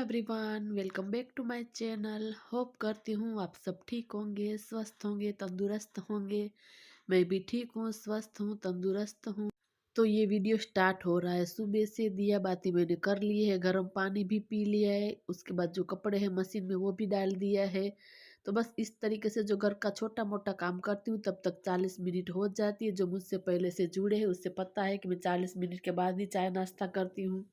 Everyone, welcome back to my channel. Hope करती हूँ आप सब ठीक होंगे, स्वस्थ होंगे, तंदुरुस्त होंगे। मैं भी ठीक हूँ, स्वस्थ हूँ, तंदुरुस्त हूँ। तो ये वीडियो स्टार्ट हो रहा है सुबह से। दिया बाती मैंने कर ली है, गर्म पानी भी पी लिया है, उसके बाद जो कपड़े हैं मशीन में वो भी डाल दिया है। तो बस इस तरीके से जो घर का छोटा मोटा काम करती हूँ तब तक 40 मिनट हो जाती है। जो मुझसे पहले से जुड़े हैं उससे पता है कि मैं 40 मिनट के बाद ही चाय नाश्ता करती हूँ।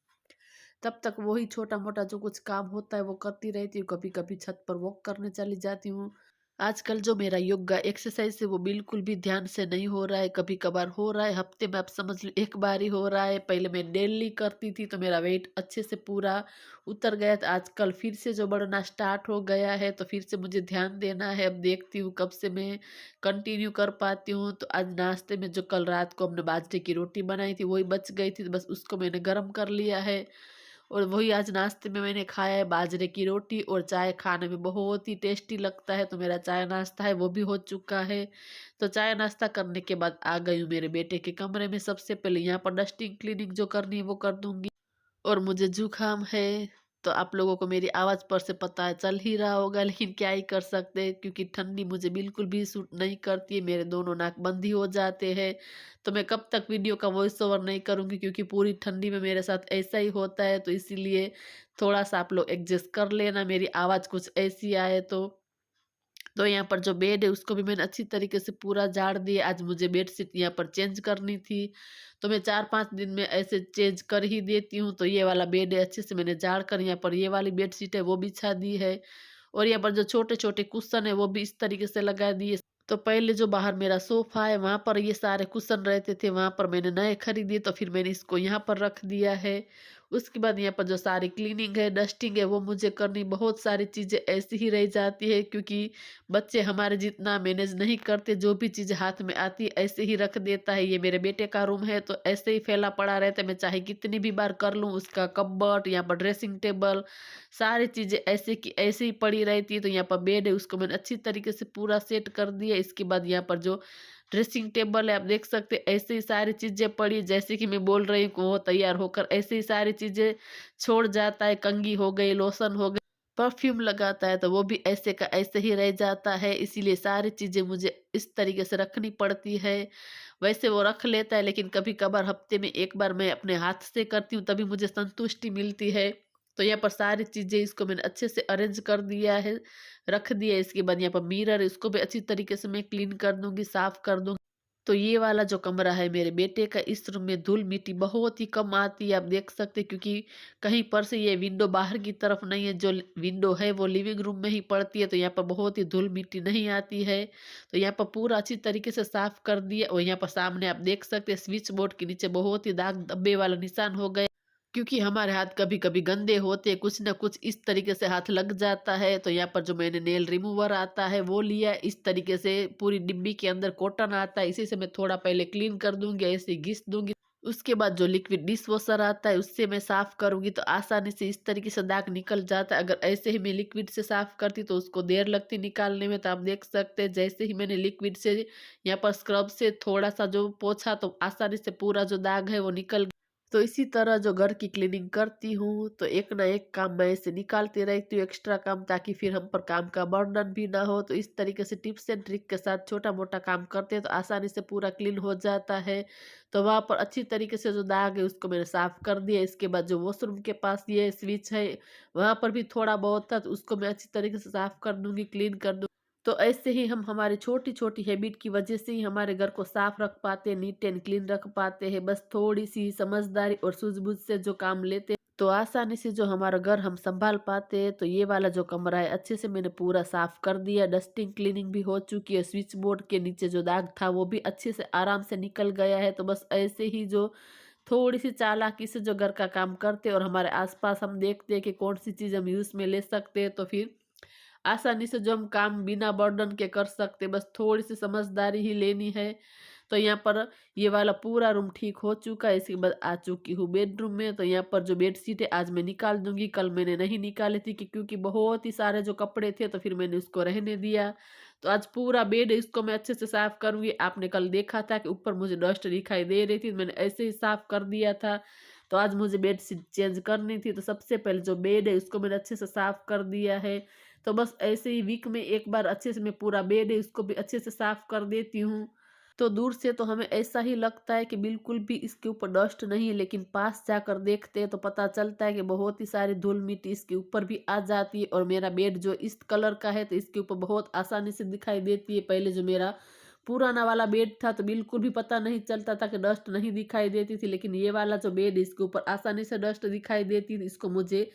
तब तक वही छोटा-मोटा जो कुछ काम होता है वो करती रहती हूँ। कभी-कभी छत पर वॉक करने चली जाती हूँ। आजकल जो मेरा योगा एक्सरसाइज़ है वो बिल्कुल भी ध्यान से नहीं हो रहा है, कभी-कभार हो रहा है, हफ्ते में आप समझ लो 1 बार ही हो रहा है। पहले मैं डेली करती थी तो मेरा वेट अच्छे से पूरा उतर गया था। आजकल फिर से जो बढ़ना स्टार्ट हो गया है तो फिर से मुझे ध्यान देना है। अब देखती हूँ कब से मैं कंटिन्यू कर पाती हूँ। तो आज नाश्ते में जो कल रात को हमने बाजरे की रोटी बनाई थी वही बच गई थी, तो बस उसको मैंने गरम कर लिया है। और वही आज नाश्ते में मैंने खाया है बाजरे की रोटी और चाय। खाने में बहुत ही टेस्टी लगता है, तो मेरा चाय नाश्ता है वो भी हो चुका है। तो चाय नाश्ता करने के बाद आ गई हूँ मेरे बेटे के कमरे में। सबसे पहले यहाँ पर डस्टिंग क्लीनिंग जो करनी है वो कर दूंगी। और मुझे जुकाम है, तो आप लोगों को मेरी आवाज़ पर से पता है चल ही रहा होगा, लेकिन क्या ही कर सकते हैं क्योंकि ठंडी मुझे बिल्कुल भी सूट नहीं करती है। मेरे दोनों नाक बंद ही हो जाते हैं। तो मैं कब तक वीडियो का वॉइस ओवर नहीं करूँगी क्योंकि पूरी ठंडी में मेरे साथ ऐसा ही होता है। तो इसीलिए थोड़ा-सा आप लोग एडजस्ट कर लेना, मेरी आवाज़ कुछ ऐसी आए तो। तो यहाँ पर जो बेड है उसको भी मैंने अच्छी तरीके से पूरा झाड़ दिया। आज मुझे बेडशीट यहाँ पर चेंज करनी थी, तो मैं 4-5 दिन में ऐसे चेंज कर ही देती हूँ। तो ये वाला बेड है अच्छे से मैंने झाड़ कर यहाँ पर ये वाली बेडशीट है वो बिछा दी है। और यहाँ पर जो छोटे-छोटे कुशन है वो भी इस तरीके से लगा दिए। तो पहले जो बाहर मेरा सोफ़ा है वहाँ पर ये सारे कुशन रहते थे, वहाँ पर मैंने नए खरीदे तो फिर मैंने इसको यहाँ पर रख दिया है। उसके बाद यहाँ पर जो सारी क्लीनिंग है, डस्टिंग है वो मुझे करनी। बहुत सारी चीज़ें ऐसी ही रह जाती है क्योंकि बच्चे हमारे जितना मैनेज नहीं करते। जो भी चीज़ हाथ में आती है ऐसे ही रख देता है। ये मेरे बेटे का रूम है तो ऐसे ही फैला पड़ा रहता है, मैं चाहे कितनी भी बार कर लूँ। उसका कबर्ड, यहाँ पर ड्रेसिंग टेबल, सारी चीज़ें ऐसे की ऐसे ही पड़ी रहती है। तो यहाँ पर बेड है उसको मैंने अच्छी तरीके से पूरा सेट कर दिया। इसके बाद यहाँ पर जो ड्रेसिंग टेबल है आप देख सकते हैं ऐसे ही सारी चीज़ें पड़ी, जैसे कि मैं बोल रही हूँ कि वो तैयार होकर ऐसे ही सारी चीज़ें छोड़ जाता है। कंघी हो गई, लोशन हो गई, परफ्यूम लगाता है तो वो भी ऐसे का ऐसे ही रह जाता है। इसीलिए सारी चीज़ें मुझे इस तरीके से रखनी पड़ती है। वैसे वो रख लेता है लेकिन कभी-कभार हफ्ते में 1 बार मैं अपने हाथ से करती हूँ तभी मुझे संतुष्टि मिलती है। तो यहाँ पर सारी चीज़ें इसको मैंने अच्छे से अरेंज कर दिया है, रख दिया है। इसके बाद यहाँ पर मिरर है उसको भी अच्छी तरीके से मैं क्लीन कर दूँगी, साफ कर दूँगी। तो ये वाला जो कमरा है मेरे बेटे का, इस रूम में धूल-मिट्टी बहुत ही कम आती है, आप देख सकते हैं क्योंकि कहीं पर से ये विंडो बाहर की तरफ नहीं है। जो विंडो है वो लिविंग रूम में ही पड़ती है, तो यहाँ पर बहुत ही धूल-मिट्टी नहीं आती है। तो यहाँ पर पूरा अच्छी तरीके से साफ कर दिया। और यहाँ पर सामने आप देख सकते हैं स्विच बोर्ड के नीचे बहुत ही दाग धब्बे वाला निशान हो गए क्योंकि हमारे हाथ कभी-कभी गंदे होते हैं, कुछ न कुछ इस तरीके से हाथ लग जाता है। तो यहाँ पर जो मैंने नेल रिमूवर आता है वो लिया। इस तरीके से पूरी डिब्बी के अंदर कॉटन आता है, इसी से मैं थोड़ा पहले क्लीन कर दूँगी, ऐसे घिस दूँगी। उसके बाद जो लिक्विड डिश वॉशर आता है उससे मैं साफ़ करूँगी तो आसानी से इस तरीके से दाग निकल जाता है। अगर ऐसे ही मैं लिक्विड से साफ़ करती तो उसको देर लगती निकालने में। तो आप देख सकते हैं जैसे ही मैंने लिक्विड से यहाँ पर स्क्रब से थोड़ा-सा जो पोंछा तो आसानी से पूरा जो दाग है वो निकल। तो इसी तरह जो घर की क्लीनिंग करती हूँ तो एक ना एक काम मैं ऐसे निकालती रहती हूँ, एक्स्ट्रा काम, ताकि फिर हम पर काम का बर्डन भी ना हो। तो इस तरीके से टिप्स एंड ट्रिक के साथ छोटा मोटा काम करते हैं तो आसानी से पूरा क्लीन हो जाता है। तो वहाँ पर अच्छी तरीके से जो दाग है उसको मैंने साफ कर दिया। इसके बाद जो वॉशरूम के पास ये स्विच है वहाँ पर भी थोड़ा बहुत था तो उसको मैं अच्छी तरीके से साफ कर दूंगी, क्लीन कर दूंगी। तो ऐसे ही हम हमारी छोटी-छोटी हैबिट की वजह से ही हमारे घर को साफ रख पाते हैं, नीट एंड क्लीन रख पाते हैं। बस थोड़ी-सी समझदारी और सूझबूझ से जो काम लेते हैं, तो आसानी से जो हमारा घर हम सँभाल पाते हैं। तो ये वाला जो कमरा है अच्छे से मैंने पूरा साफ कर दिया, डस्टिंग क्लीनिंग भी हो चुकी है। स्विच बोर्ड के नीचे जो दाग था वो भी अच्छे से आराम से निकल गया है। तो बस ऐसे ही जो थोड़ी-सी चालाकी से जो घर का काम करते हैं और हमारे आस-पास हम देखते हैं कि कौन-सी चीज़ हम यूज़ में ले सकते हैं, तो फिर आसानी से जो हम काम बिना बर्डन के कर सकते, बस थोड़ी-सी समझदारी ही लेनी है। तो यहाँ पर ये वाला पूरा रूम ठीक हो चुका है। इसके बाद आ चुकी हूँ बेडरूम में। तो यहाँ पर जो बेडशीट है आज मैं निकाल दूँगी, कल मैंने नहीं निकाली थी कि क्योंकि बहुत ही सारे जो कपड़े थे तो फिर मैंने उसको रहने दिया। तो आज पूरा बेड है इसको मैं अच्छे से साफ करूँगी। आपने कल देखा था कि ऊपर मुझे डस्ट दिखाई दे रही थी, मैंने ऐसे ही साफ कर दिया था। तो आज मुझे बेडशीट चेंज करनी थी, तो सबसे पहले जो बेड है उसको मैंने अच्छे से साफ कर दिया है। तो बस ऐसे ही वीक में एक बार अच्छे से मैं पूरा बेड है उसको भी अच्छे से साफ कर देती हूँ। तो दूर से तो हमें ऐसा ही लगता है कि बिल्कुल भी इसके ऊपर डस्ट नहीं है, लेकिन पास जाकर देखते हैं तो पता चलता है कि बहुत ही सारी धूल मिट्टी इसके ऊपर भी आ जाती है। और मेरा बेड जो इस कलर का है तो इसके ऊपर बहुत आसानी से दिखाई देती है। पहले जो मेरा पुराना वाला बेड था तो बिल्कुल भी पता नहीं चलता था कि डस्ट नहीं दिखाई देती थी, लेकिन ये वाला जो बेड है इसके ऊपर आसानी से डस्ट दिखाई देती थी। इसको मुझे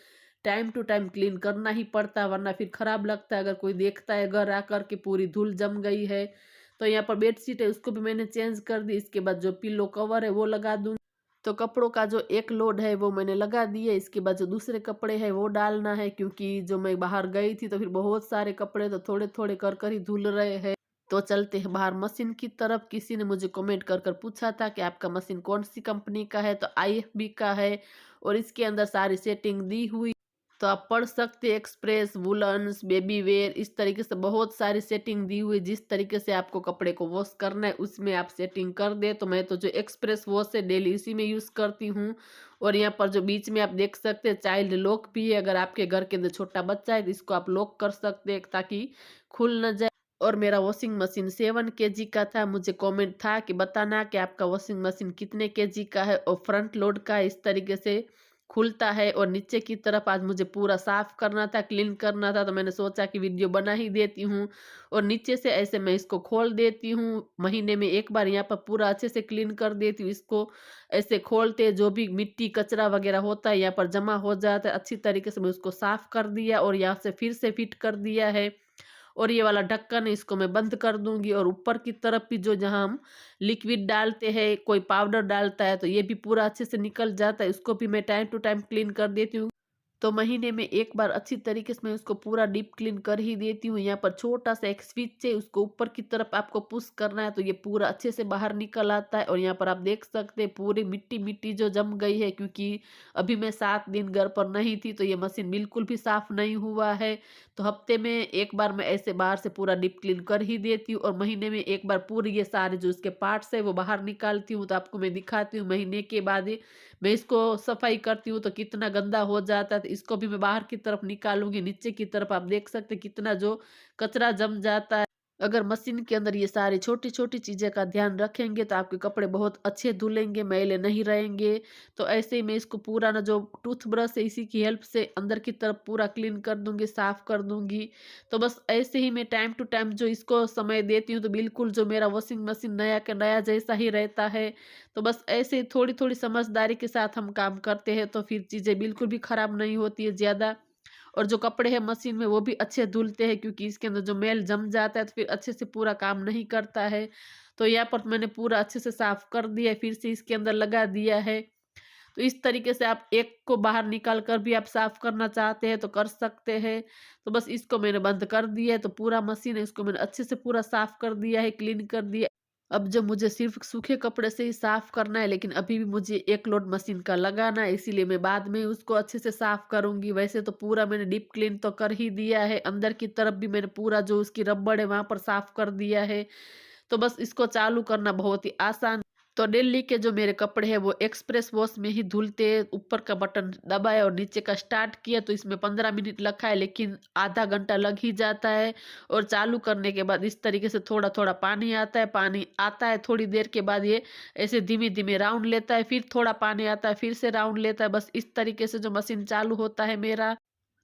टाइम टू टाइम क्लीन करना ही पड़ता है, वरना फिर खराब लगता है अगर कोई देखता है घर आकर के पूरी धूल जम गई है। तो यहाँ पर बेडशीट है उसको भी मैंने चेंज कर दी। इसके बाद जो पिल्लो कवर है वो लगा दूँ। तो कपड़ों का जो एक लोड है वो मैंने लगा दिया। इसके बाद जो दूसरे कपड़े हैं वो डालना है, क्योंकि जो मैं बाहर गई थी तो फिर बहुत सारे कपड़े तो थोड़े थोड़े कर कर ही धुल रहे हैं। तो चलते हैं बाहर मशीन की तरफ। किसी ने मुझे कमेंट कर कर पूछा था कि आपका मशीन कौन सी कंपनी का है, तो IFB का है और इसके अंदर सारी सेटिंग दी हुई। तो आप पढ़ सकते हैं एक्सप्रेस, वुलन्स, बेबी वेयर, इस तरीके से बहुत सारी सेटिंग दी हुई। जिस तरीके से आपको कपड़े को वॉश करना है उसमें आप सेटिंग कर दे। तो मैं तो जो एक्सप्रेस वॉश है डेली इसी में यूज़ करती हूँ। और यहाँ पर जो बीच में आप देख सकते हैं चाइल्ड लॉक भी है। अगर आपके घर के अंदर छोटा बच्चा है तो इसको आप लॉक कर सकते हैं ताकि खुल न जाए। और मेरा वॉशिंग मशीन 7 kg का था। मुझे कमेंट था कि बताना कि आपका वॉशिंग मशीन कितने kg का है, और फ्रंट लोड का इस तरीके से खुलता है। और नीचे की तरफ आज मुझे पूरा साफ करना था, क्लीन करना था, तो मैंने सोचा कि वीडियो बना ही देती हूँ। और नीचे से ऐसे मैं इसको खोल देती हूँ, महीने में एक बार यहाँ पर पूरा अच्छे से क्लीन कर देती हूँ। इसको ऐसे खोलते जो भी मिट्टी कचरा वगैरह होता है यहाँ पर जमा हो जाता है, अच्छी तरीके से मैं उसको साफ कर दिया और यहाँ से फिर से फिट कर दिया है। और ये वाला ढक्कन है इसको मैं बंद कर दूंगी। और ऊपर की तरफ भी जो जहाँ हम लिक्विड डालते हैं, कोई पाउडर डालता है, तो ये भी पूरा अच्छे से निकल जाता है। उसको भी मैं टाइम टू टाइम क्लीन कर देती हूँ। तो महीने में एक बार अच्छी तरीके से मैं उसको पूरा डीप क्लीन कर ही देती हूँ। यहाँ पर छोटा सा एक स्विच है, उसको ऊपर की तरफ आपको पुश करना है तो ये पूरा अच्छे से बाहर निकल आता है। और यहाँ पर आप देख सकते हैं पूरी मिट्टी मिट्टी जो जम गई है, क्योंकि अभी मैं 7 दिन घर पर नहीं थी तो ये मशीन बिल्कुल भी साफ नहीं हुआ है। तो हफ्ते में एक बार मैं ऐसे बाहर से पूरा डीप क्लीन कर ही देती हूँ। और महीने में एक बार पूरी ये सारे जो इसके पार्ट्स है वो बाहर निकालती हूँ। तो आपको मैं दिखाती हूँ महीने के बाद मैं इसको सफाई करती हूँ तो कितना गंदा हो जाता है। तो इसको भी मैं बाहर की तरफ निकालूंगी। नीचे की तरफ आप देख सकते हैं कितना जो कचरा जम जाता है। अगर मशीन के अंदर ये सारी छोटी छोटी चीजें का ध्यान रखेंगे तो आपके कपड़े बहुत अच्छे धुलेंगे, मैले नहीं रहेंगे। तो ऐसे ही मैं इसको पूरा ना जो टूथ ब्रश है इसी की हेल्प से अंदर की तरफ पूरा क्लीन कर दूंगी, साफ कर दूंगी। तो बस ऐसे ही मैं टाइम टू टाइम जो इसको समय देती हूँ तो बिल्कुल जो मेरा वॉशिंग मशीन नया के नया जैसा ही रहता है। तो बस ऐसे थोड़ी थोड़ी समझदारी के साथ हम काम करते हैं तो फिर चीज़ें बिल्कुल भी खराब नहीं होती है ज़्यादा। और जो कपड़े हैं मशीन में वो भी अच्छे धुलते हैं, क्योंकि इसके अंदर जो मैल जम जाता है तो फिर अच्छे से पूरा काम नहीं करता है। तो यहाँ पर मैंने पूरा अच्छे से साफ कर दिया है, फिर से इसके अंदर लगा दिया है। तो इस तरीके से आप एक को बाहर निकाल कर भी आप साफ करना चाहते हैं तो कर सकते हैं। तो बस इसको मैंने बंद कर दिया है। तो पूरा मशीन है इसको मैंने अच्छे से पूरा साफ कर दिया है, क्लीन कर दिया। अब जो मुझे सिर्फ सूखे कपड़े से ही साफ करना है, लेकिन अभी भी मुझे एक लोड मशीन का लगाना है, इसीलिए मैं बाद में उसको अच्छे से साफ करूंगी। वैसे तो पूरा मैंने डीप क्लीन तो कर ही दिया है, अंदर की तरफ भी मैंने पूरा जो उसकी रबड़ है वहां पर साफ कर दिया है। तो बस इसको चालू करना बहुत ही आसान। तो डेली के जो मेरे कपड़े हैं वो एक्सप्रेस वॉश में ही धुलते। ऊपर का बटन दबाया और नीचे का स्टार्ट किया तो इसमें 15 मिनट लगा है, लेकिन आधा घंटा लग ही जाता है। और चालू करने के बाद इस तरीके से थोड़ा थोड़ा पानी आता है। पानी आता है थोड़ी देर के बाद ये ऐसे धीमे धीमे राउंड लेता है, फिर थोड़ा पानी आता है, फिर से राउंड लेता है। बस इस तरीके से जो मशीन चालू होता है मेरा।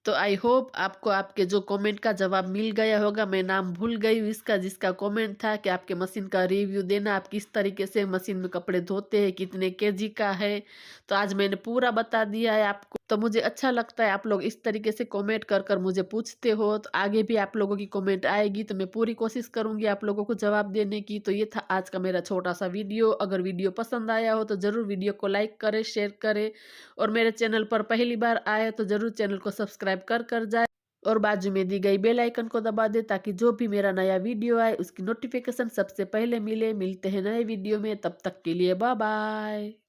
तो आई होप आपको आपके जो कमेंट का जवाब मिल गया होगा। मैं नाम भूल गई हूँ इसका, जिसका कमेंट था कि आपके मशीन का रिव्यू देना, आप किस तरीके से मशीन में कपड़े धोते हैं, कितने केजी का है। तो आज मैंने पूरा बता दिया है आपको। तो मुझे अच्छा लगता है आप लोग इस तरीके से कमेंट कर कर मुझे पूछते हो। तो आगे भी आप लोगों की कमेंट आएगी तो मैं पूरी कोशिश करूंगी आप लोगों को जवाब देने की। तो ये था आज का मेरा छोटा सा वीडियो। अगर वीडियो पसंद आया हो तो ज़रूर वीडियो को लाइक करें, शेयर करें। और मेरे चैनल पर पहली बार आए तो ज़रूर चैनल को सब्सक्राइब कर कर जाए और बाजू में दी गई बेल आइकन को दबा दे, ताकि जो भी मेरा नया वीडियो आए उसकी नोटिफिकेशन सबसे पहले मिले। मिलते हैं नए वीडियो में, तब तक के लिए बाय बाय।